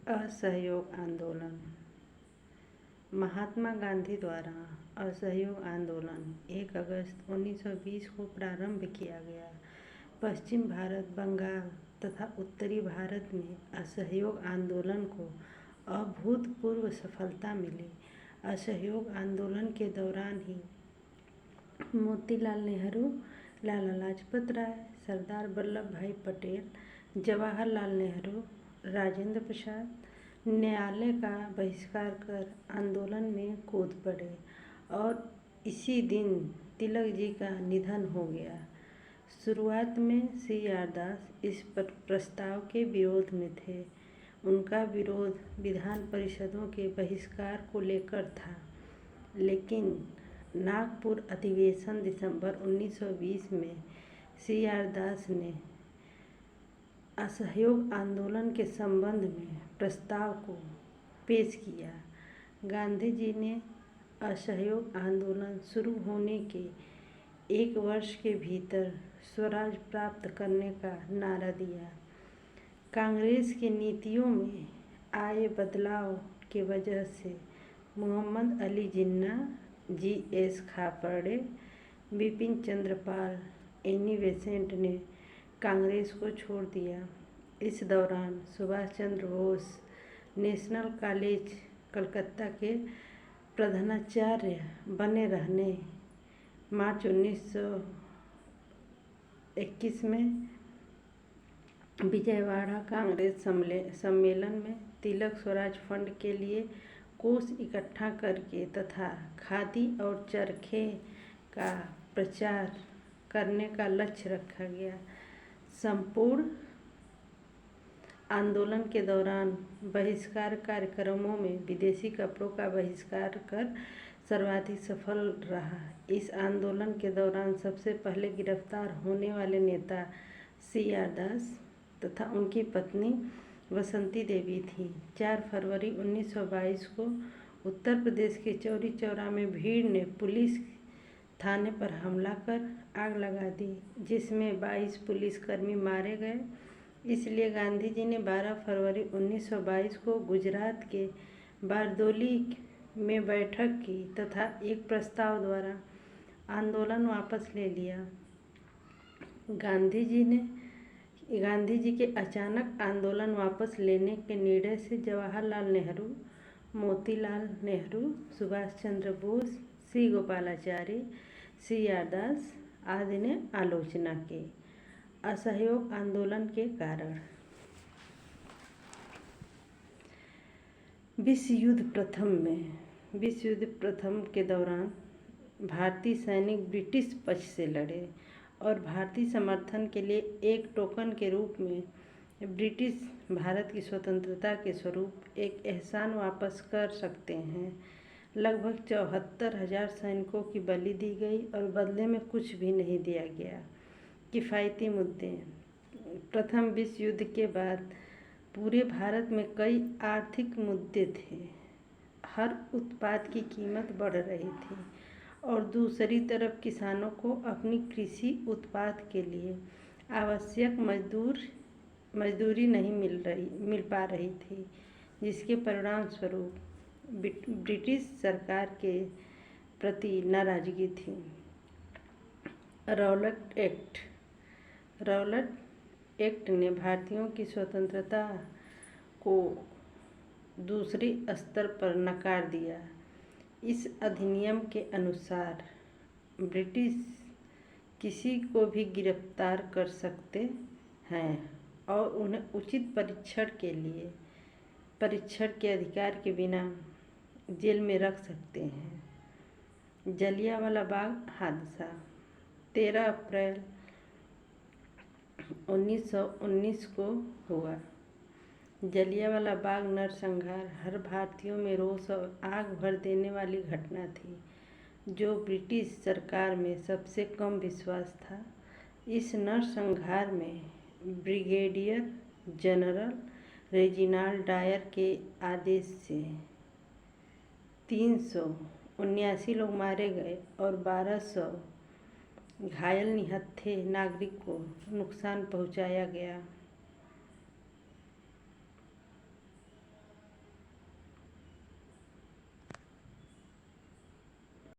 असहयोग आंदोलन। महात्मा गांधी द्वारा असहयोग आंदोलन 1 अगस्त 1920 को प्रारंभ किया गया। पश्चिम भारत, बंगाल तथा उत्तरी भारत में असहयोग आंदोलन को अभूतपूर्व सफलता मिली। असहयोग आंदोलन के दौरान ही मोतीलाल नेहरू, लाला लाजपत राय, सरदार वल्लभ भाई पटेल, जवाहरलाल नेहरू, राजेंद्र प्रसाद न्यायालय का बहिष्कार कर आंदोलन में कूद पड़े और इसी दिन तिलक जी का निधन हो गया। शुरुआत में CR दास इस प्रस्ताव के विरोध में थे। उनका विरोध विधान परिषदों के बहिष्कार को लेकर था, लेकिन नागपुर अधिवेशन दिसंबर 1920 में CR दास ने असहयोग आंदोलन के संबंध में प्रस्ताव को पेश किया। गांधी जी ने असहयोग आंदोलन शुरू होने के 1 वर्ष के भीतर स्वराज प्राप्त करने का नारा दिया। कांग्रेस की नीतियों में आए बदलाव की वजह से Mohammad Ali Jinnah, GS Khaparde, Bipin Chandra Pal, Annie Besant ने कांग्रेस को छोड़ दिया। इस दौरान सुभाष चंद्र बोस नेशनल कॉलेज कलकत्ता के प्रधानाचार्य बने रहने मार्च 1921 में विजयवाड़ा कांग्रेस सम्मेलन में तिलक स्वराज फंड के लिए कोष इकट्ठा करके तथा खादी और चरखे का प्रचार करने का लक्ष्य रखा गया। संपूर्ण आंदोलन के दौरान बहिष्कार कार्यक्रमों में विदेशी कपड़ों का बहिष्कार कर सर्वाधिक सफल रहा। इस आंदोलन के दौरान सबसे पहले गिरफ्तार होने वाले नेता CR दास तथा उनकी पत्नी बसंती देवी थी। 4 फरवरी 1922 को उत्तर प्रदेश के चौरी चौरा में भीड़ ने पुलिस थाने पर हमला कर आग लगा दी, जिसमें 22 पुलिसकर्मी मारे गए। इसलिए गांधी जी ने 12 फरवरी 1922 को गुजरात के बारदोली में बैठक की तथा एक प्रस्ताव द्वारा आंदोलन वापस ले लिया। गांधी जी के अचानक आंदोलन वापस लेने के निर्णय से जवाहरलाल नेहरू, मोतीलाल नेहरू, सुभाष चंद्र बोस, C गोपालाचारी, CR दास आदि ने आलोचना की। असहयोग आंदोलन के कारण। विश्व युद्ध प्रथम के दौरान भारतीय सैनिक ब्रिटिश पक्ष से लड़े और भारतीय समर्थन के लिए एक टोकन के रूप में ब्रिटिश भारत की स्वतंत्रता के स्वरूप एक एहसान वापस कर सकते हैं। लगभग 74,000 सैनिकों की बलि दी गई और बदले में कुछ भी नहीं दिया गया। किफ़ायती मुद्दे। प्रथम विश्व युद्ध के बाद पूरे भारत में कई आर्थिक मुद्दे थे। हर उत्पाद की कीमत बढ़ रही थी और दूसरी तरफ किसानों को अपनी कृषि उत्पाद के लिए आवश्यक मजदूरी नहीं मिल पा रही थी, जिसके परिणाम स्वरूप ब्रिटिश सरकार के प्रति नाराजगी थी। रॉलेट एक्ट ने भारतीयों की स्वतंत्रता को दूसरे स्तर पर नकार दिया। इस अधिनियम के अनुसार ब्रिटिश किसी को भी गिरफ्तार कर सकते हैं और उन्हें उचित परीक्षण के अधिकार के बिना जेल में रख सकते हैं। जलियांवाला बाग हादसा 13 अप्रैल 1919 को हुआ। जलियांवाला बाग नरसंहार हर भारतीयों में रोष और आग भर देने वाली घटना थी, जो ब्रिटिश सरकार में सबसे कम विश्वास था। इस नरसंहार में ब्रिगेडियर जनरल रेजिनाल्ड डायर के आदेश से 379 लोग मारे गए और 1200 घायल निहत्थे नागरिक को नुकसान पहुंचाया गया।